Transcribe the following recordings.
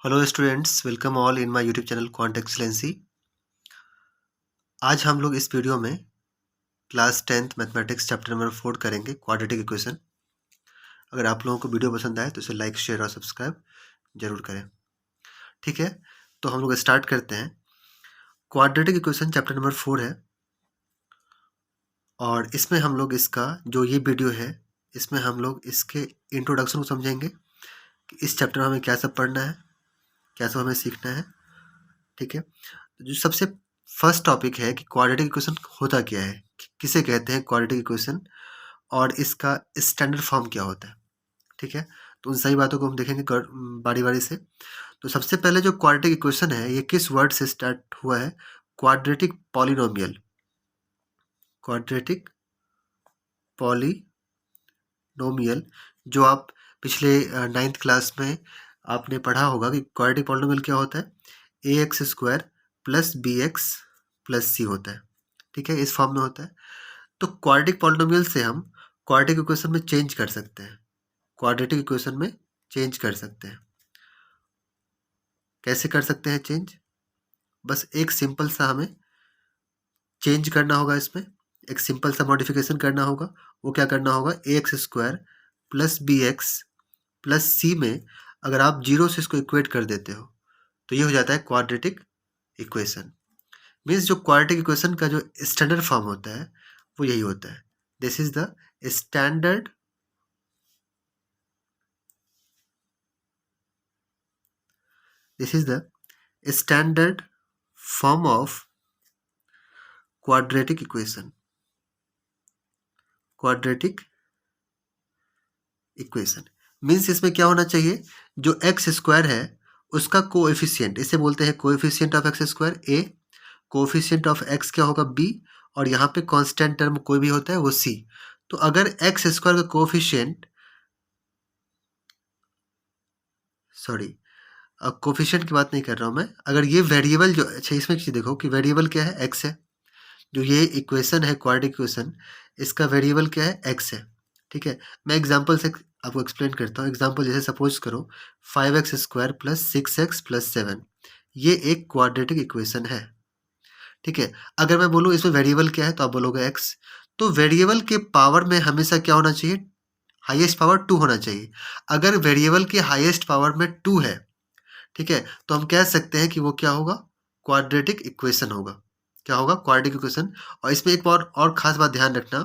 Hello students, welcome all in my YouTube channel quant excellency. आज हम लोग इस वीडियो में class 10th mathematics chapter number 4 करेंगे, क्वाड्रेटिक इक्वेशन। अगर आप लोगों को वीडियो पसंद आए तो इसे लाइक, शेयर और सब्सक्राइब जरूर करें। ठीक है, तो हम लोग स्टार्ट करते हैं। क्वाड्रेटिक इक्वेशन चैप्टर नंबर 4 है और इसमें हम लोग इसका जो ये वीडियो है, इसमें हम लोग इसके इंट्रोडक्शन को समझेंगे कि इस चैप्टर में हमें क्या सब पढ़ना है, क्या सब हमें सीखना है। ठीक है, तो जो सबसे फर्स्ट टॉपिक है कि क्वाड्रेटिक इक्वेशन होता क्या है, किसे कहते हैं क्वाड्रेटिक इक्वेशन, और इसका स्टैंडर्ड फॉर्म क्या होता है। ठीक है, तो उन सही बातों को हम देखेंगे बारी बारी से। तो सबसे पहले जो क्वाड्रेटिक इक्वेशन है, ये किस वर्ड से स्टार्ट हुआ है? Quadratic polynomial. क्वाड्रेटिक पॉलिनोमियल, जो आप पिछले 9th क्लास में आपने पढ़ा होगा कि क्वाड्रेटिक पॉलिनोमियल क्या होता है। A x square plus b x plus c होता है। ठीक है, इस फॉर्म में होता है। तो क्वाड्रेटिक पॉलिनोमियल से हम क्वाड्रेटिक इक्वेशन में चेंज कर सकते हैं, क्वाड्रेटिक इक्वेशन में चेंज कर सकते हैं। कैसे कर सकते हैं चेंज? बस एक सिंपल सा हमें चेंज करना होगा, इसमें एक सिंपल सा मॉडिफिकेशन करना होगा। वो क्या करना होगा? A x square plus b x plus c में अगर आप जीरो से इसको इक्वेट कर देते हो तो ये हो जाता है क्वाड्रेटिक इक्वेशन। मीन्स जो क्वाड्रेटिक इक्वेशन का जो स्टैंडर्ड फॉर्म होता है वो यही होता है। This is the standard standard form of quadratic equation. Quadratic equation means इसमें क्या होना चाहिए? जो एक्स स्क्वायर है उसका कोएफिशिएंट, इसे बोलते हैं coefficient of x square A, coefficient of x क्या होगा? बी, और यहाँ पे कांस्टेंट टर्म कोई भी होता है वो सी। तो अगर एक्स स्क्वायर का कोएफिशिएंट, सॉरी कोएफिशिएंट की बात नहीं कर रहा हूँ मैं, अगर ये वेरिएबल जो, अच्छा इसमें चीज़ देखो कि वेरिएबल क्या है? एक्स है। जो ये इक्वेशन है क्वाड्रेटिक इक्वेशन, इसका वेरिएबल क्या है? एक्स है। ठीक है, मैं एग्जांपल से आपको एक्सप्लेन करता हूँ। एग्जांपल जैसे सपोज करो 5x square plus 6x plus 7, ये एक क्वाड्रेटिक इक्वेशन है। ठीक है, अगर मैं बोलूँ इसमें वेरिएबल क्या है तो आप बोलोगे एक्स। तो वेरिएबल के पावर में हमेशा क्या होना चाहिए? हाईएस्ट पावर 2 होना चाहिए। अगर वेरिएबल की हाईएस्ट पावर में 2 है, ठीक है, तो हम कह सकते हैं कि वो क्या होगा? क्वाड्रेटिक इक्वेशन होगा। क्या होगा? Quadratic equation. और इसमें एक और खास बात ध्यान रखना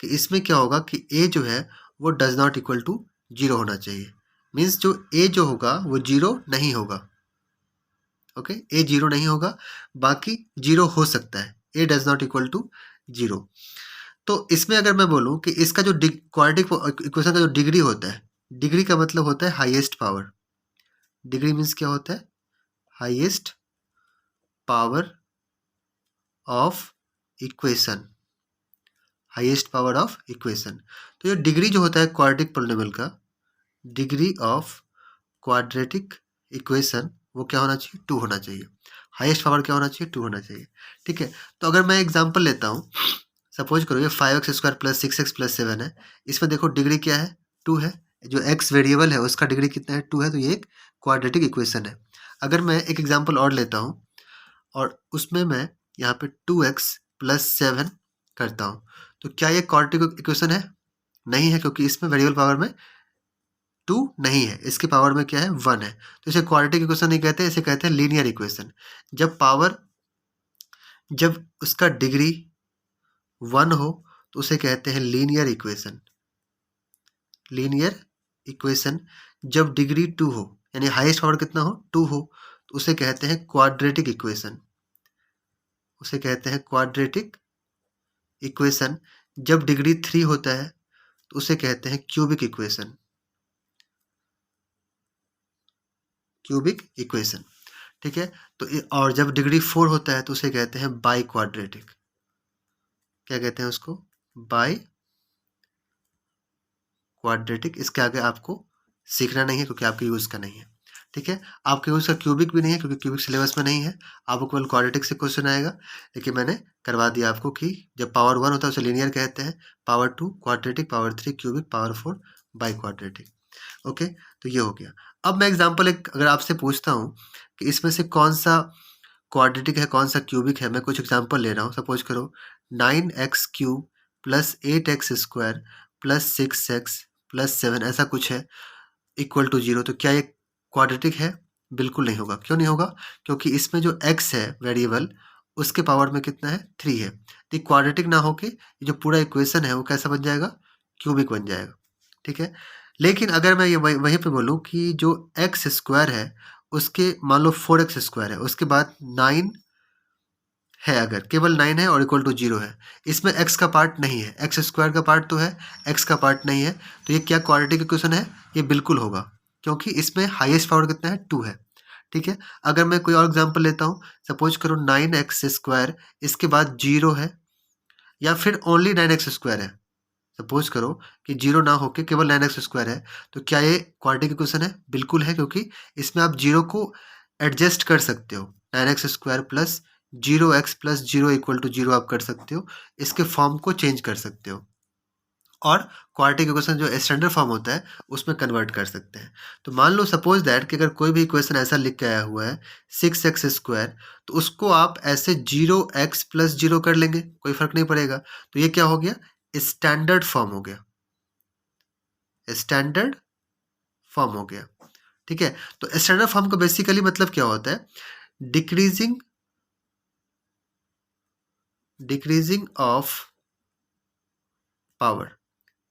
कि इसमें क्या होगा कि ए जो है वो does not equal to zero होना चाहिए। मीन्स जो ए जो होगा वो जीरो नहीं होगा। ओके, ए जीरो नहीं होगा, बाकी जीरो हो सकता है। A does not equal to zero. तो इसमें अगर मैं बोलूं कि इसका जो क्वाड्रेटिक इक्वेशन का जो डिग्री होता है, डिग्री का मतलब होता है हाईएस्ट पावर। डिग्री मीन्स क्या होता है? Highest power of equation. Highest power of equation. तो ये डिग्री जो होता है क्वाड्रेटिक पॉलिनोमियल का, डिग्री ऑफ क्वाड्रेटिक इक्वेशन, वो क्या होना चाहिए? 2 होना चाहिए। हाईएस्ट पावर क्या होना चाहिए? 2 होना चाहिए। ठीक है, तो अगर मैं एग्जांपल लेता हूँ, सपोज करो ये 5x square plus 6x plus 7 है। इसमें देखो डिग्री क्या है? 2 है। जो x वेरिएबल है उसका डिग्री कितना है? 2 है। तो ये एक क्वाड्रेटिक इक्वेशन है। अगर मैं एक एग्जांपल और लेता हूँ और उसमें मैं यहाँ पे 2x प्लस 7 करता हूँ, तो क्या ये क्वाड्रेटिक इक्वेशन है? नहीं है, क्योंकि इसमें वेरिएबल पावर में 2 नहीं है, इसके पावर में क्या है? 1 है। तो इसे क्वाड्रेटिक इक्वेशन नहीं कहते, इसे कहते हैं लीनियर इक्वेशन। जब उसका डिग्री 1 हो तो उसे कहते हैं लीनियर इक्वेशन। लीनियर इक्वेशन जब डिग्री 2 हो, यानी हाईएस्ट पावर कितना हो? 2 हो, तो उसे कहते हैं क्वाड्रेटिक इक्वेशन। उसे कहते हैं क्वाड्रेटिक इक्वेशन। जब डिग्री 3 होता है तो उसे कहते हैं क्यूबिक इक्वेशन। Cubic equation. ठीक है, तो और जब डिग्री 4 होता है तो उसे कहते हैं बाई क्वाड्रेटिक। क्या कहते हैं उसको? By quadratic. इसके आगे आपको सीखना नहीं है क्योंकि आपके यूज़ का नहीं है। ठीक है, आपके यूज़ का क्यूबिक भी नहीं है क्योंकि क्यूबिक सिलेबस में नहीं है। आपको केवल क्वाड्रेटिक से क्वेश्चन आएगा, लेकिन मैंने करवा दिया आपको कि जब पावर 1 होता है उसे लीनियर कहते हैं, power 2 quadratic, power 3 cubic, power 4 by quadratic. Okay, तो ये हो गया। अब मैं एग्जांपल एक अगर आपसे पूछता हूँ कि इसमें से कौन सा क्वाड्रेटिक है, कौन सा क्यूबिक है, मैं कुछ एग्जांपल ले रहा हूँ। सपोज करो 9x cube plus 8x square plus 6x plus 7 ऐसा कुछ है इक्वल टू 0, तो क्या ये क्वाड्रेटिक है? बिल्कुल नहीं होगा। क्यों नहीं होगा? क्योंकि इसमें जो x है वेरिएबल, उसके पावर में कितना है? 3 है। तो क्वाड्रेटिक ना होके ये जो पूरा इक्वेशन है वो कैसा बन जाएगा? क्यूबिक बन जाएगा। ठीक है। लेकिन अगर मैं ये वहीं पे बोलूँ कि जो एक्स स्क्वायर है उसके मान लो 4x स्क्वायर है, उसके बाद 9 है, अगर केवल 9 है और इक्वल टू 0 है, इसमें x का पार्ट नहीं है, एक्स स्क्वायर का पार्ट तो है, x का पार्ट नहीं है, तो ये क्या क्वाड्रेटिक इक्वेशन है? ये बिल्कुल होगा, क्योंकि इसमें हाईएस्ट पावर कितना है? 2 है। ठीक है। अगर मैं कोई और एग्जांपल लेता हूँ, सपोज करो 9x स्क्वायर इसके बाद 0 है, या फिर ओनली 9x स्क्वायर है। सपोज करो कि 0 ना होके केवल 9x स्क्वायर है, तो क्या ये क्वाड्रेटिक इक्वेशन है? बिल्कुल है, क्योंकि इसमें आप 0 को एडजस्ट कर सकते हो। 9x square plus 0x plus 0 equal to 0 आप कर सकते हो, इसके फॉर्म को चेंज कर सकते हो, और क्वाड्रेटिक इक्वेशन जो स्टैंडर्ड फॉर्म होता है उसमें कन्वर्ट कर सकते हैं। तो मान लो सपोज दैट कि अगर कोई भी इक्वेशन ऐसा लिख के आया हुआ है 6x स्क्वायर, तो उसको आप ऐसे 0x प्लस 0 कर लेंगे, कोई फर्क नहीं पड़ेगा। तो ये क्या हो गया? स्टैंडर्ड फॉर्म हो गया, स्टैंडर्ड फॉर्म हो गया। ठीक है। तो स्टैंडर्ड फॉर्म का बेसिकली मतलब क्या होता है? Decreasing decreasing of power.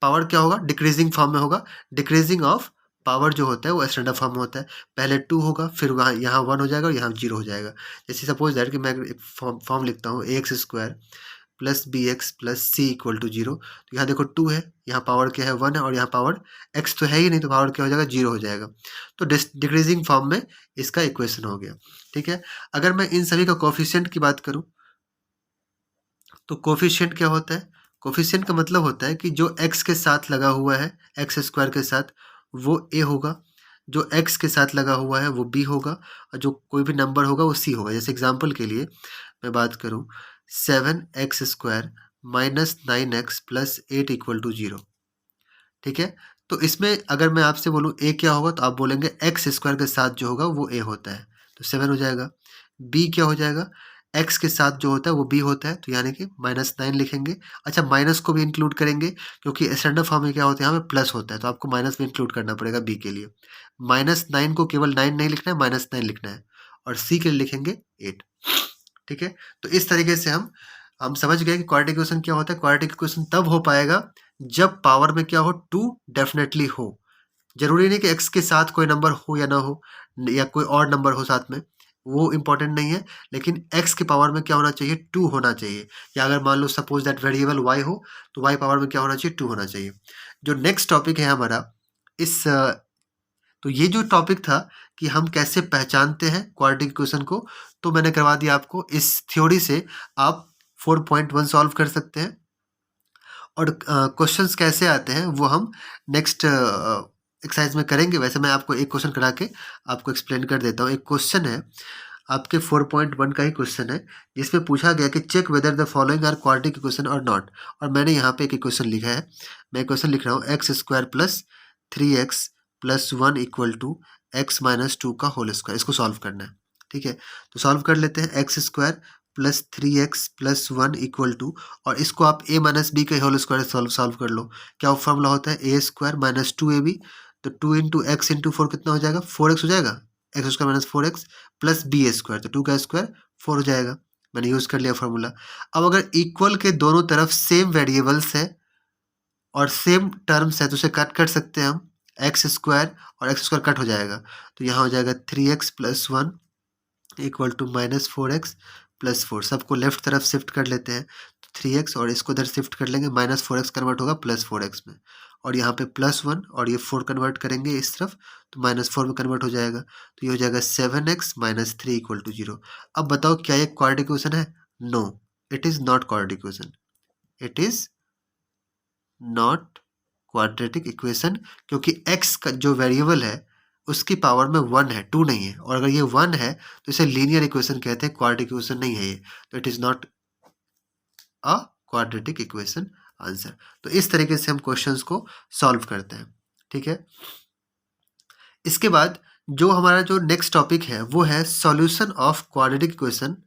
Power क्या होगा? डिक्रीजिंग फॉर्म में होगा। डिक्रीजिंग ऑफ पावर जो होता है वो स्टैंडर्ड फॉर्म में होता है। पहले 2 होगा, फिर वहाँ यहाँ 1 हो जाएगा और यहाँ 0 हो जाएगा। जैसे सपोज दैट कि मैं एक फॉर्म लिखता हूँ ax square plus b x plus c equal to 0। तो यहाँ देखो 2 है, यहाँ पावर क्या है? 1 है, और यहाँ पावर x तो है ही नहीं, तो पावर क्या हो जाएगा? 0 हो जाएगा। तो डिक्रीजिंग फॉर्म में इसका इक्वेशन हो गया। ठीक है। अगर मैं इन सभी का कोफिशिएंट की बात करूँ, तो कोफिशिएंट क्या होता है? कोफिशिएंट का मतलब होता है कि जो x के साथ लगा हुआ है, एक्स स्क्वायर के साथ, वो a होगा, जो x के साथ लगा हुआ है वो b होगा, और जो कोई भी नंबर होगा वो c होगा। जैसे एग्जांपल के लिए मैं बात करूं 7x square minus 9x plus 8 equal to 0। ठीक है। तो इसमें अगर मैं आपसे बोलूं a क्या होगा, तो आप बोलेंगे एक्स स्क्वायर के साथ जो होगा वो a होता है, तो 7 हो जाएगा। b क्या हो जाएगा? x के साथ जो होता है वो b होता है, तो यानी कि -9 लिखेंगे। अच्छा, माइनस को भी इंक्लूड करेंगे, क्योंकि स्टैंडर्ड फॉर्म में क्या होता है? यहाँ पे प्लस होता है, तो आपको माइनस भी इंक्लूड करना पड़ेगा b के लिए। -9 को केवल 9 नहीं लिखना है, -9 लिखना है, और c के लिए लिखेंगे 8। ठीक है। तो इस तरीके से हम समझ गए कि क्वाड्रेटिक इक्वेशन क्या होता है। क्वाड्रेटिक इक्वेशन तब हो पाएगा जब पावर में क्या हो? 2 डेफिनेटली हो। जरूरी नहीं कि x के साथ कोई नंबर हो या ना हो, या कोई और नंबर हो साथ में, वो इम्पोर्टेंट नहीं है। लेकिन x के पावर में क्या होना चाहिए? 2 होना चाहिए। या अगर मान लो सपोज दैट वेरिएबल y हो, तो y पावर में क्या होना चाहिए? 2 होना चाहिए। जो नेक्स्ट टॉपिक है हमारा, इस तो ये जो टॉपिक था कि हम कैसे पहचानते हैं क्वाड्रेटिक इक्वेशन को, तो मैंने करवा दिया आपको। इस थ्योरी से आप 4.1 सॉल्व कर सकते हैं, और क्वेश्चंस कैसे आते हैं वो हम नेक्स्ट एक्सरसाइज में करेंगे। वैसे मैं आपको एक क्वेश्चन करा के आपको एक्सप्लेन कर देता हूँ। एक क्वेश्चन है आपके 4.1 का ही क्वेश्चन है, जिसमें पूछा गया कि check whether the following are quadratic equation और नॉट। और मैंने यहाँ पे एक इक्वेशन लिखा है, मैं इक्वेशन लिख रहा हूँ x square plus 3x plus 1 equal to x minus 2 का होल स्क्वायर। इसको सॉल्व करना है। ठीक है। तो सॉल्व कर लेते हैं। X square plus 3x plus 1 equal to, और इसको आप a माइनस बी के होल स्क्वायर सॉल्व कर लो। क्या फॉर्मूला होता है? A square minus 2ab। तो 2 इंटू एक्स इंटू 4 कितना हो जाएगा? 4x हो जाएगा। X square minus 4x plus b square, तो 2 का स्क्वायर 4 हो जाएगा। मैंने यूज कर लिया फॉर्मूला। अब अगर इक्वल के दोनों तरफ सेम वेरिएबल्स है और सेम टर्म्स है, तो उसे कट कर सकते हैं हम। एक्स स्क्वायर और एक्स स्क्वायर कट हो जाएगा, तो यहाँ हो जाएगा 3x plus 1 equal to minus 4x plus 4। सबको लेफ्ट तरफ शिफ्ट कर लेते हैं, तो 3x, और इसको इधर शिफ्ट कर लेंगे, माइनस 4x कन्वर्ट होगा प्लस 4x में, और यहाँ पे प्लस 1 और ये 4 कन्वर्ट करेंगे इस तरफ, तो माइनस 4 में कन्वर्ट हो जाएगा। तो ये हो जाएगा 7x माइनस 3 इक्वल टू 0। अब बताओ क्या ये क्वाड्रेटिक इक्वेशन है? No, it is not quadratic equation. It is not quadratic equation, क्योंकि x का जो वेरिएबल है उसकी पावर में 1 है, 2 नहीं है, और अगर ये 1 है तो इसे लीनियर इक्वेशन कहते हैं, क्वाड्रेटिक इक्वेशन नहीं है ये। तो it is not a quadratic equation answer. तो इस तरीके से हम क्वेश्चंस को सॉल्व करते हैं। ठीक है। इसके बाद जो हमारा जो नेक्स्ट टॉपिक है वो है solution of quadratic equation.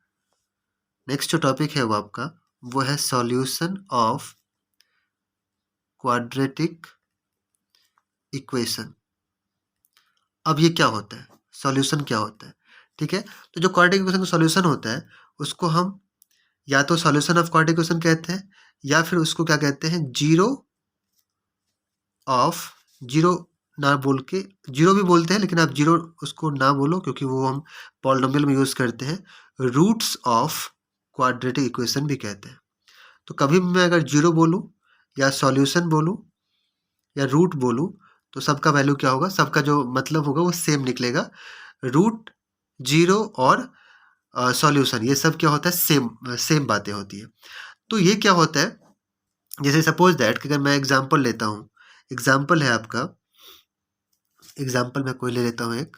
Next जो टॉपिक है वो आपका वो है सॉल्यूशन ऑफ क्वाड्रेटिक इक्वेशन। अब ये क्या होता है, सॉल्यूशन क्या होता है? ठीक है, तो जो क्वाड्रेटिक इक्वेशन का सॉल्यूशन होता है उसको हम या तो सॉल्यूशन ऑफ क्वाड्रेटिक इक्वेशन कहते हैं या फिर उसको क्या कहते हैं, जीरो ऑफ, जीरो ना बोल के जीरो भी बोलते हैं लेकिन आप जीरो उसको ना बोलो क्योंकि वो हम पॉलिनोमियल में यूज करते हैं। रूट्स ऑफ क्वाड्रेटिक इक्वेशन भी कहते हैं। तो कभी भी मैं अगर जीरो बोलूं या सॉल्यूशन बोलूं या रूट बोलूं तो सबका वैल्यू क्या होगा, सबका जो मतलब होगा वो सेम निकलेगा। रूट, जीरो और सॉल्यूशन ये सब क्या होता है, सेम सेम बातें होती है। तो ये क्या होता है, जैसे सपोज दैट कि अगर मैं एग्जांपल लेता हूँ, एग्जांपल है आपका, एग्जांपल मैं कोई ले लेता हूँ एक,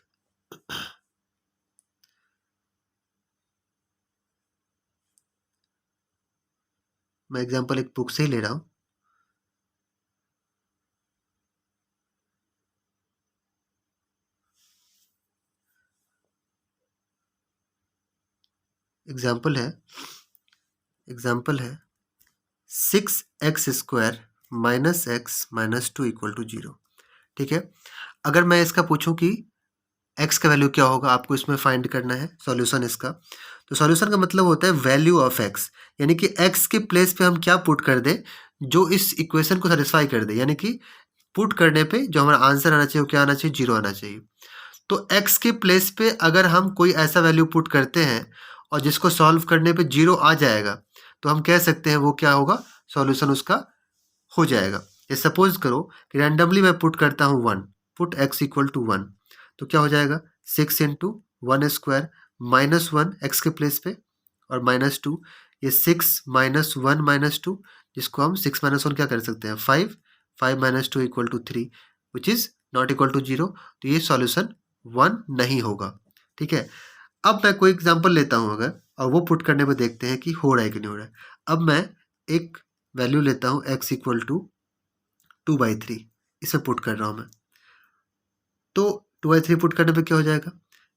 मैं एग्जांपल एक बुक से ही ले रहा हूँ। एग्जांपल है 6x² minus x minus 2 equal to 0। ठीक है, अगर मैं इसका पूछूं कि x का वैल्यू क्या होगा, आपको इसमें फाइंड करना है सॉल्यूशन इसका। तो सॉल्यूशन का मतलब होता है वैल्यू ऑफ x, यानी कि x के प्लेस पे हम क्या पुट कर दें जो इस इक्वेशन को सेटिस्फाई कर दे, यानी कि पुट करने पे जो हमारा आंसर आना चाहिए वो क्या आना चाहिए, जीरो आना चाहिए। तो x के प्लेस पे अगर हम कोई ऐसा वैल्यू पुट करते हैं और जिसको सॉल्व करने पे जीरो आ जाएगा तो हम कह सकते हैं वो क्या होगा, सॉल्यूशन उसका हो जाएगा। ये सपोज करो कि रैंडमली मैं पुट करता हूँ 1, पुट x इक्वल टू 1, तो क्या हो जाएगा 6 इंटू 1² माइनस 1 एक्स के प्लेस पे और माइनस 2, ये 6 माइनस 1 माइनस 2, जिसको हम 6 माइनस 1 क्या कर सकते हैं 5, 5 minus 2 equal to 3 which is not equal to 0। तो ये सॉल्यूशन 1 नहीं होगा। ठीक है, अब मैं कोई एग्जांपल लेता हूँ अगर, और वो पुट करने पे देखते हैं कि हो रहा है कि नहीं हो रहा है। अब मैं एक वैल्यू लेता हूँ x इक्वल टू 2/3, इसे पुट कर रहा हूँ मैं। तो 2/3 पुट करने पे क्या हो जाएगा,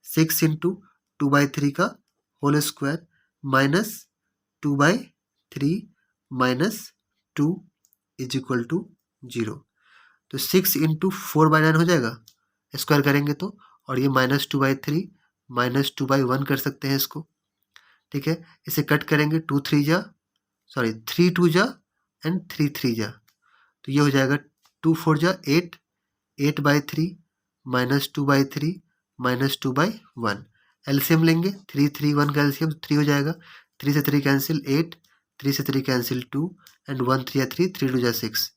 6 इंटू 2/3 का whole square minus 2/3 minus 2 is equal to 0। तो 6 इंटू 4/9 हो जाएगा स्क्वायर करेंगे तो, और ये माइनस 2/3 माइनस 2/1 कर सकते हैं इसको। ठीक है, इसे कट करेंगे 3 2 जा एंड 3 3 जा, तो ये हो जाएगा 2 4 जा 8, 8/3 माइनस 2/3 माइनस 2/1। एलसीएम लेंगे 3 3 1 का एलसीएम 3 हो जाएगा, 3 से 3 कैंसिल 8, 3 से 3 कैंसिल 2 एंड 1 3 3, 3 2 जा 6,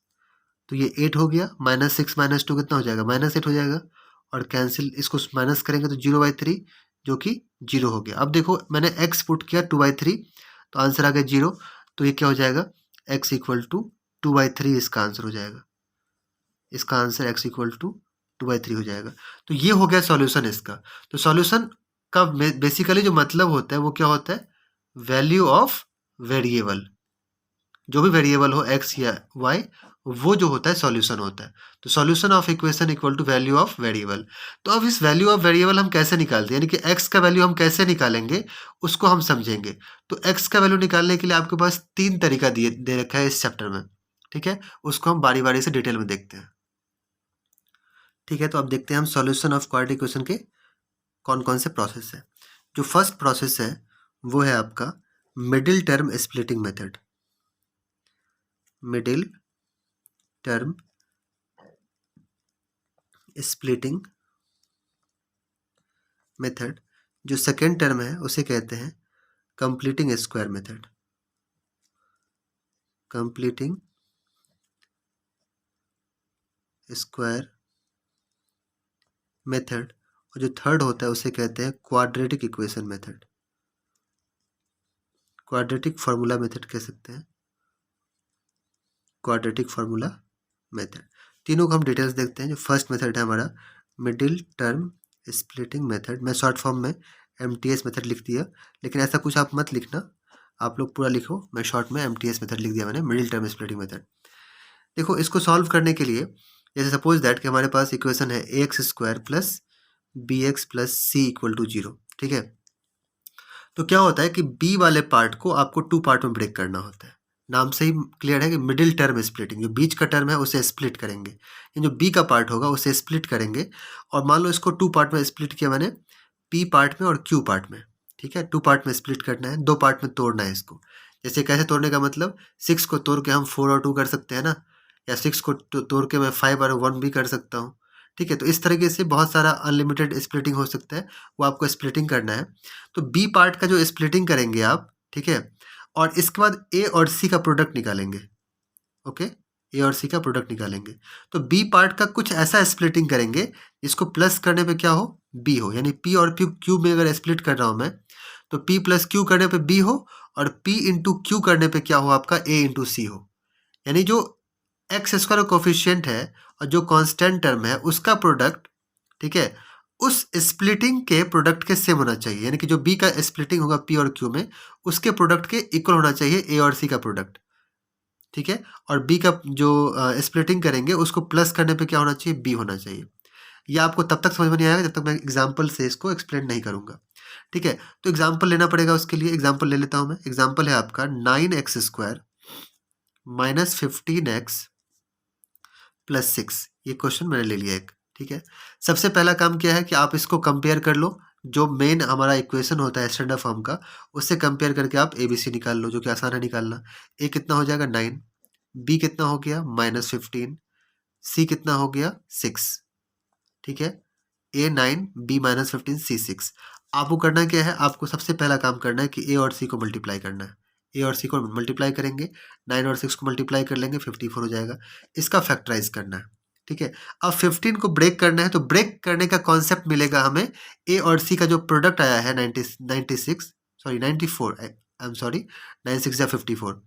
तो ये 8 हो गया। माइनस 6 माइनस 2 कितना हो जाएगा, -8 हो जाएगा, और कैंसिल इसको माइनस करेंगे तो 0/3 जो कि 0 हो गया। अब देखो मैंने x पुट किया 2/3 तो आंसर आ गया 0। तो ये क्या हो जाएगा, x इक्वल टू 2/3 इसका आंसर हो जाएगा, इसका आंसर x इक्वल टू 2/3 हो जाएगा। तो ये हो गया सॉल्यूशन इसका। तो सॉल्यूशन का बेसिकली जो मतलब होता है वो क्या होता है, वैल्यू ऑफ वेरिएबल, जो भी वेरिएबल हो x या y, वो जो होता है सॉल्यूशन होता है। तो solution of equation equal to value of variable. तो अब इस वैल्यू ऑफ वेरिएबल हम कैसे निकालते हैं, यानी कि x का वैल्यू हम कैसे निकालेंगे उसको हम समझेंगे। तो x का वैल्यू निकालने के लिए आपके पास 3 तरीका दे रखा है इस चैप्टर में। ठीक है, उसको हम बारी बारी से डिटेल में देखते हैं। ठीक है, तो अब देखते हैं हम सॉल्यूशन ऑफ क्वाड्रेटिक इक्वेशन के कौन कौन से प्रोसेस है। जो फर्स्ट प्रोसेस है वो है आपका middle term splitting method. Middle term splitting method. जो सेकेंड टर्म है उसे कहते हैं completing square method, completing square method. और जो थर्ड होता है उसे कहते हैं quadratic equation method, quadratic formula method कह सकते हैं, क्वाड्रेटिक फार्मूला मेथड। तीनों को हम डिटेल्स देखते हैं। जो फर्स्ट मेथड है हमारा मिडिल टर्म स्प्लिटिंग मेथड, मैं शॉर्ट फॉर्म में MTS मेथड लिख दिया, लेकिन ऐसा कुछ आप मत लिखना, आप लोग पूरा लिखो, मैं शॉर्ट में MTS मेथड लिख दिया मैंने, मिडिल टर्म स्प्लिटिंग मेथड। देखो इसको सॉल्व करने के लिए जैसे सपोज दैट कि हमारे पास इक्वेशन है ax² plus bx plus c equal to 0, ठीक है। तो क्या होता है कि b वाले पार्ट को आपको 2 पार्ट में ब्रेक करना होता है। नाम से ही क्लियर है कि मिडिल टर्म स्प्लिटिंग, जो बीच का टर्म है उसे स्प्लिट करेंगे, ये जो b का पार्ट होगा उसे स्प्लिट करेंगे। और मान लो इसको 2 पार्ट में स्प्लिट किया मैंने, p पार्ट में और q पार्ट में, ठीक है। 2 पार्ट में स्प्लिट करना है, 2 पार्ट में तोड़ना है इसको। जैसे कैसे तोड़ने का मतलब, 6 को तोड़ के हम 4 और 2 कर सकते हैं ना, या 6 को तोड़ के मैं 5 और 1 भी कर सकता हूँ, ठीक है। तो इस तरीके से बहुत सारा अनलिमिटेड स्प्लिटिंग हो सकता है, वो आपको स्प्लिटिंग करना है। तो बी पार्ट का जो स्प्लिटिंग करेंगे आप, ठीक है, और इसके बाद ए और सी का प्रोडक्ट निकालेंगे, ओके, ए और सी का प्रोडक्ट निकालेंगे। तो बी पार्ट का कुछ ऐसा स्प्लिटिंग करेंगे जिसको प्लस करने पे क्या हो, बी हो, यानी पी और क्यू में अगर स्प्लिट कर रहा हूँ मैं, तो पी प्लस क्यू करने पे बी हो, और पी इंटू क्यू करने पे क्या हो आपका, ए इंटू सी हो। यानी जो x² कोफिशिएंट है और जो कांस्टेंट टर्म है उसका प्रोडक्ट, ठीक है, उस स्प्लिटिंग के प्रोडक्ट के सेम होना चाहिए। यानी कि जो b का स्प्लिटिंग होगा p और q में, उसके प्रोडक्ट के इक्वल होना चाहिए a और c का प्रोडक्ट, ठीक है। और b का जो स्प्लिटिंग करेंगे उसको प्लस करने पे क्या होना चाहिए, b होना चाहिए। ये आपको तब तक समझ में नहीं आएगा जब तक मैं एग्जाम्पल से इसको एक्सप्लेन नहीं करूंगा, ठीक है। तो एग्जाम्पल लेना पड़ेगा, उसके लिए एग्जाम्पल ले लेता हूं मैं। एग्जाम्पल है आपका 9x² माइनस 15x प्लस 6, ये क्वेश्चन मैंने ले लिया एक, ठीक है। सबसे पहला काम क्या है कि आप इसको कंपेयर कर लो, जो मेन हमारा इक्वेशन होता है स्टैंडर्ड फॉर्म का, उससे कंपेयर करके आप ABC निकाल लो, जो कि आसान है निकालना। A कितना हो जाएगा 9, B कितना हो गया -15, C कितना हो गया 6, ठीक है। A 9, B -15, C 6। आपको करना क्या है, आपको सबसे पहला काम करना है कि A और C को मल्टीप्लाई करना है। ए और सी को मल्टीप्लाई करेंगे, 9 और 6 को मल्टीप्लाई कर लेंगे, 54 हो जाएगा। इसका फैक्टराइज करना है, ठीक है। अब 15 को ब्रेक करना है, तो ब्रेक करने का कॉन्सेप्ट मिलेगा हमें, ए और सी का जो प्रोडक्ट आया है 96 सॉरी 94, आई एम सॉरी, 9 6 या 54,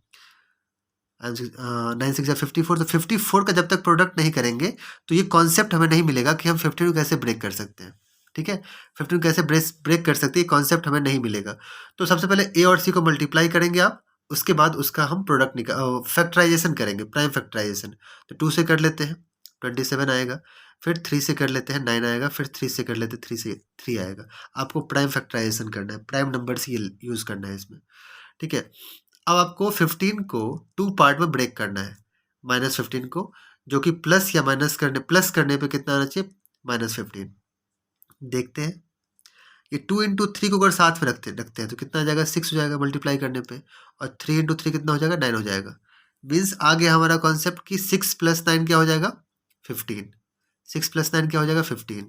9 6 या 54, तो 54 का जब तक प्रोडक्ट नहीं करेंगे तो ये कॉन्सेप्ट हमें नहीं मिलेगा कि हम 15 को कैसे ब्रेक कर सकते हैं, ठीक है। 15 कैसे ब्रेक कर सकते हैं, कॉन्सेप्ट हमें नहीं मिलेगा। तो सबसे पहले ए और सी को मल्टीप्लाई करेंगे आप, उसके बाद उसका हम प्रोडक्ट फैक्टराइजेशन करेंगे, प्राइम फैक्टराइजेशन। तो 2 से कर लेते हैं 27 आएगा, फिर 3 से कर लेते हैं 9 आएगा, फिर 3 से कर लेते हैं 3 से 3 आएगा। आपको प्राइम फैक्टराइजेशन करना है, प्राइम नंबर से ये यूज़ करना है इसमें, ठीक है। अब आपको 15 को 2 पार्ट में ब्रेक करना है, -15 को, जो कि प्लस या प्लस करने पे कितना आना चाहिए, -15। देखते हैं, ये 2 इंटू 3 को अगर साथ में रखते हैं तो कितना आ जाएगा, 6 हो जाएगा मल्टीप्लाई करने पे, और 3 इंटू 3 कितना हो जाएगा, 9 हो जाएगा। मीन्स आ गया हमारा कॉन्सेप्ट कि 6 प्लस 9 क्या हो जाएगा, 15। 6 प्लस 9 क्या हो जाएगा, 15,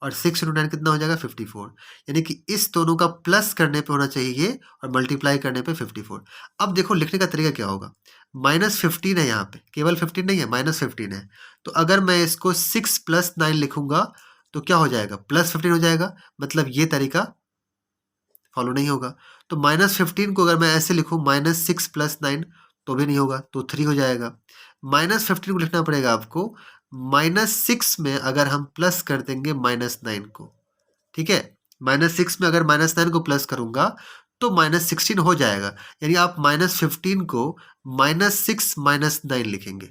और 6 इंटू 9 कितना हो जाएगा, 54। यानी कि इस दोनों का प्लस करने पे होना चाहिए ये, और मल्टीप्लाई करने पे 54। अब देखो लिखने का तरीका क्या होगा, -15 है यहाँ पे, केवल 15 नहीं है, -15 है। तो अगर मैं इसको 6 प्लस 9 लिखूंगा तो क्या हो जाएगा, +15 हो जाएगा। मतलब ये तरीका फॉलो नहीं होगा। तो -15 को अगर मैं ऐसे लिखूँ, -6 प्लस 9, तो भी नहीं होगा, तो 3 हो जाएगा। -15 को लिखना पड़ेगा आपको, -6 में अगर हम प्लस कर देंगे -9 को, ठीक है। -6 में अगर -9 को प्लस करूंगा तो -16 हो जाएगा। यानी आप -15 को -6 -9 लिखेंगे।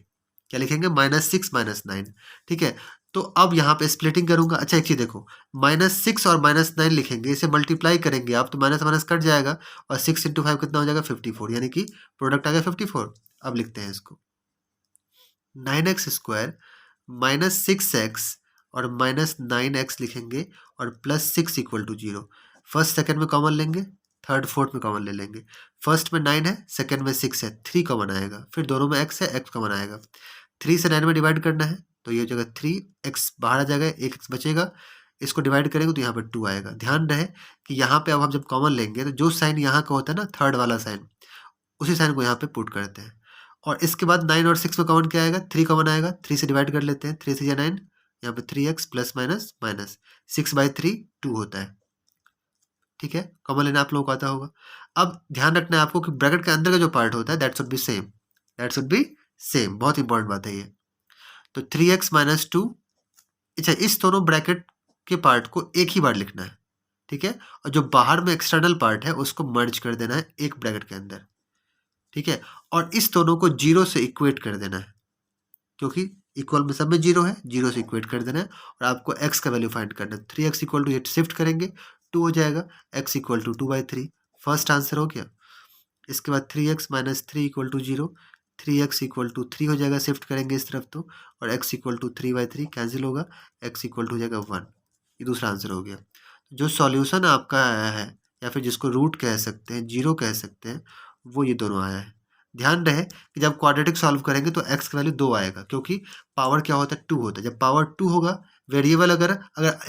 क्या लिखेंगे, -6 -9, ठीक है। तो अब यहाँ पे स्प्लिटिंग करूंगा। अच्छा एक चीज देखो, -6 और -9 लिखेंगे, इसे मल्टीप्लाई करेंगे आप तो माइनस माइनस कट जाएगा, और 6 इंटू 5 कितना हो जाएगा, 54, यानी कि प्रोडक्ट आ गया 54। अब लिखते हैं इसको, 9x² -6x और -9x लिखेंगे, और +6 इक्वल टू 0। फर्स्ट सेकंड में कॉमन लेंगे, थर्ड फोर्थ में कॉमन ले लेंगे। फर्स्ट में 9 है, सेकंड में 6 है, 3 कॉमन आएगा, फिर दोनों में x है, x कॉमन आएगा। 3 से 9 में डिवाइड करना है, तो ये हो जाएगा 3x, बाहर आ जाएगा, एक x बचेगा। इसको डिवाइड करेंगे तो यहाँ पर 2 आएगा। ध्यान रहे कि यहाँ पे अब हम जब कॉमन लेंगे तो जो साइन यहाँ का होता है ना, थर्ड वाला साइन, उसी साइन को यहाँ पे पुट करते हैं। और इसके बाद 9 और 6 में कॉमन क्या आएगा, 3 कॉमन आएगा, 3 से डिवाइड कर लेते हैं, 3 से 9, यहाँ पे 3x प्लस माइनस माइनस 6/3 2 होता है, ठीक है। कॉमन लेना आप लोगों को आता होगा। अब ध्यान रखना है आपको कि ब्रैकेट के अंदर का जो पार्ट होता है that should be same, that should be same, बहुत इंपॉर्टेंट बात है ये। तो 3x माइनस 2, अच्छा इस दोनों ब्रैकेट के पार्ट को एक ही बार लिखना है, ठीक है। और जो बाहर में एक्सटर्नल पार्ट है उसको मर्ज कर देना है एक ब्रैकेट के अंदर, ठीक है। और इस दोनों को 0 से इक्वेट कर देना है, क्योंकि इक्वल में सब में 0 है, 0 से इक्वेट कर देना है और आपको x का वैल्यू फाइंड करना है। 3x इक्वल टू, ये शिफ्ट करेंगे 2 हो जाएगा, x equal to 2/3, first answer हो गया। इसके बाद 3x minus 3 equal to 0, 3x equal to 3 हो जाएगा, शिफ्ट करेंगे इस तरफ तो, और x इक्वल टू 3/3 कैंसिल होगा, x इक्वल टू हो जाएगा 1। ये दूसरा आंसर हो गया। जो सॉल्यूशन आपका आया है, या फिर जिसको रूट कह सकते हैं, जीरो कह सकते हैं, वो ये दोनों आया है। ध्यान रहे कि जब क्वाड्रेटिक सॉल्व करेंगे तो x का वैल्यू 2 आएगा, क्योंकि पावर क्या होता है, 2 होता है। जब पावर 2 होगा, वेरिएबल अगर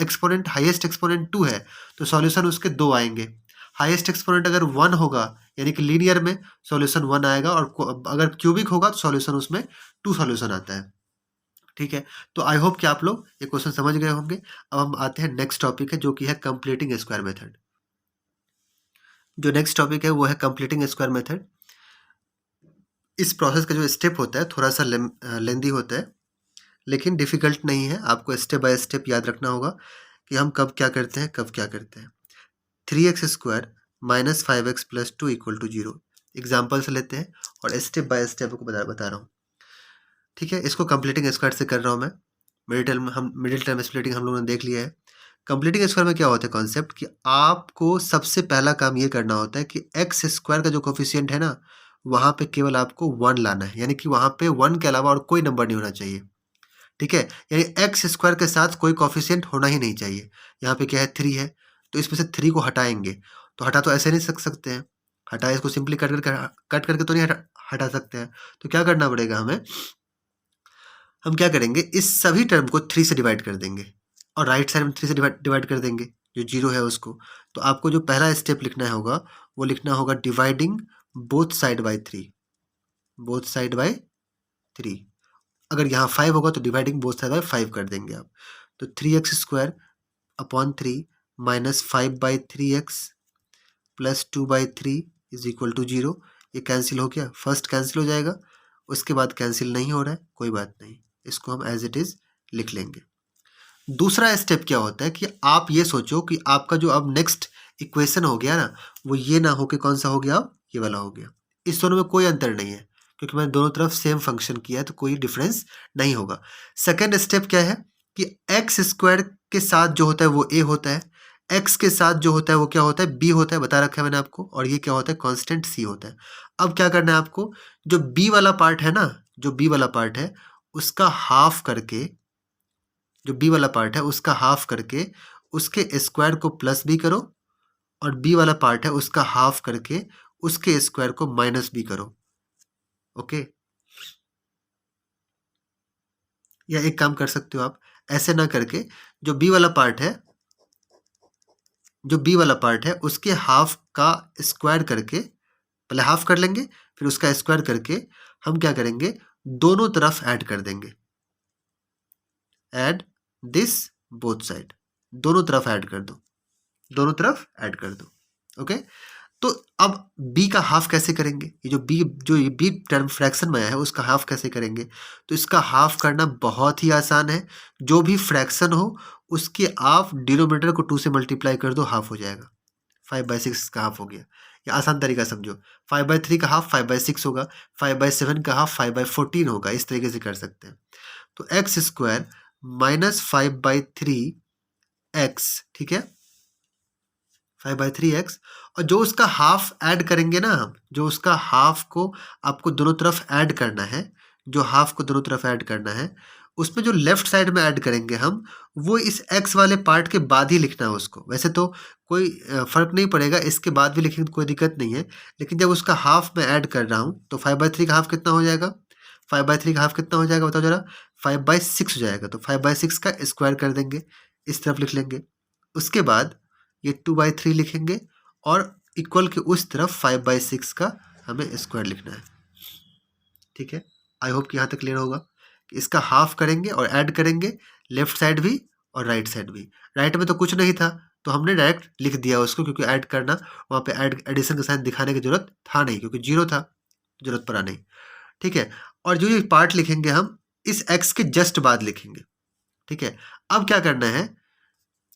एक्सपोनेंट, हाईएस्ट एक्सपोनेंट 2 है तो सॉल्यूशन उसके 2 आएंगे। हाईएस्ट एक्सपोनेंट अगर 1 होगा, यानी कि लीनियर में सॉल्यूशन 1 आएगा, और अगर क्यूबिक होगा तो सॉल्यूशन उसमें 2 सॉल्यूशन आता है। ठीक है, तो आई होप कि आप लोग ये क्वेश्चन समझ गए होंगे। अब हम आते हैं नेक्स्ट टॉपिक है, जो कि है कंप्लीटिंग स्क्वायर मेथड। जो नेक्स्ट टॉपिक है वो है कंप्लीटिंग स्क्वायर मेथड। इस प्रोसेस का जो स्टेप होता है थोड़ा सा लेंदी होता है, लेकिन डिफिकल्ट नहीं है। आपको स्टेप बाय स्टेप याद रखना होगा कि हम कब क्या करते हैं, कब क्या करते हैं। 3x square minus 5x plus 2 equal to 0 example से लेते हैं और स्टेप बाय स्टेप को बता रहा हूँ। ठीक है, इसको कंप्लीटिंग स्क्वायर से कर रहा हूँ मैं। मिडिल टर्म स्प्लिटिंग हम लोगों ने देख लिया है। कंप्लीटिंग स्क्वायर में क्या होता है कॉन्सेप्ट, कि आपको सबसे पहला काम ये करना होता है कि एक्स स्क्वायर का जो कोफिशिएंट है ना, वहाँ पे केवल आपको 1 लाना है, यानी कि वहाँ पे 1 के अलावा और कोई नंबर नहीं होना चाहिए। ठीक है, यानी एक्स स्क्वायर के साथ कोई कोफिशिएंट होना ही नहीं चाहिए। यहाँ पे क्या है, 3 है, तो इसमें से 3 को हटाएंगे, तो हटा तो ऐसे नहीं सकते हैं, हटाए इसको सिंपली कट करके तो नहीं हटा सकते हैं। तो क्या करना पड़ेगा हमें, हम क्या करेंगे, इस सभी टर्म को 3 से डिवाइड कर देंगे और राइट साइड में 3 से डिवाइड कर देंगे जो 0 है उसको। तो आपको जो पहला स्टेप लिखना होगा वो लिखना होगा dividing both side by 3, both side by 3। अगर यहाँ 5 होगा तो डिवाइडिंग बोथ साइड बाय 5 कर देंगे आप। तो 3x square upon 3 minus 5/3x plus 2/3 is equal to 0। ये कैंसिल हो गया, फर्स्ट कैंसिल हो जाएगा, उसके बाद कैंसिल नहीं हो रहा है, कोई बात नहीं, इसको हम एज इट इज लिख लेंगे। दूसरा स्टेप क्या होता है कि आप ये सोचो कि आपका जो अब नेक्स्ट इक्वेशन हो गया ना, वो ये ना हो कि कौन सा हो गया, अब ये वाला हो गया। इस दोनों में कोई अंतर नहीं है, क्योंकि मैंने दोनों तरफ सेम फंक्शन किया है, तो कोई डिफरेंस नहीं होगा। सेकेंड स्टेप क्या है कि एक्स स्क्वायर के साथ जो होता है वो ए होता है, एक्स के साथ जो होता है वो क्या होता है, बी होता है, बता रखा है मैंने आपको, और ये क्या होता है, कांस्टेंट सी होता है। अब क्या करना है आपको, जो बी वाला पार्ट है ना, जो बी वाला पार्ट है उसका हाफ करके, जो बी वाला पार्ट है उसका हाफ करके उसके स्क्वायर को प्लस बी करो, और बी वाला पार्ट है उसका हाफ करके उसके स्क्वायर को माइनस बी करो। ओके, या एक काम कर सकते हो आप, ऐसे ना करके जो बी वाला पार्ट है, जो बी वाला पार्ट है उसके हाफ का स्क्वायर करके, पहले हाफ कर लेंगे फिर उसका स्क्वायर करके हम क्या करेंगे, दोनों तरफ ऐड कर देंगे। ऐड दिस बोथ साइड, दोनों तरफ ऐड कर दो, दोनों तरफ ऐड कर दो। ओके, तो अब b का हाफ कैसे करेंगे, ये जो ये b टर्म फ्रैक्शन में आया है उसका हाफ कैसे करेंगे, तो इसका हाफ करना बहुत ही आसान है। जो भी फ्रैक्शन हो उसके आप डिनोमिनेटर को 2 से मल्टीप्लाई कर दो, हाफ हो जाएगा। 5/6 का हाफ हो गया, ये आसान तरीका समझो। 5/3 का हाफ 5/6 होगा, 5/7 का हाफ 5/14 होगा, इस तरीके से कर सकते हैं। तो एक्स स्क्वायर माइनस 5/3x, ठीक है, 5/3x, और जो उसका हाफ ऐड करेंगे ना हम, जो उसका हाफ को आपको दोनों तरफ ऐड करना है, जो हाफ को दोनों तरफ ऐड करना है, उसमें जो लेफ्ट साइड में ऐड करेंगे हम, वो इस x वाले पार्ट के बाद ही लिखना है उसको। वैसे तो कोई फर्क नहीं पड़ेगा, इसके बाद भी लिखेंगे तो कोई दिक्कत नहीं है, लेकिन जब उसका हाफ में ऐड कर रहा हूँ तो 5/3 का हाफ कितना हो जाएगा, 5/3 का हाफ कितना हो जाएगा बताओ जरा, 5/6 हो जाएगा। तो 5/6 का स्क्वायर कर देंगे, इस तरफ लिख लेंगे, उसके बाद ये 2/3 लिखेंगे और इक्वल के उस तरफ 5/6 का हमें स्क्वायर लिखना है। ठीक है, आई होप कि यहाँ तक क्लियर होगा कि इसका हाफ करेंगे और ऐड करेंगे, लेफ्ट साइड भी और राइट साइड भी। राइट में तो कुछ नहीं था तो हमने डायरेक्ट लिख दिया उसको, क्योंकि ऐड करना वहाँ पे एडिशन का साइन दिखाने की जरूरत था नहीं, क्योंकि 0 था, जरूरत पड़ा नहीं। ठीक है, और जो ये पार्ट लिखेंगे हम इस x के जस्ट बाद लिखेंगे। ठीक है, अब क्या करना है,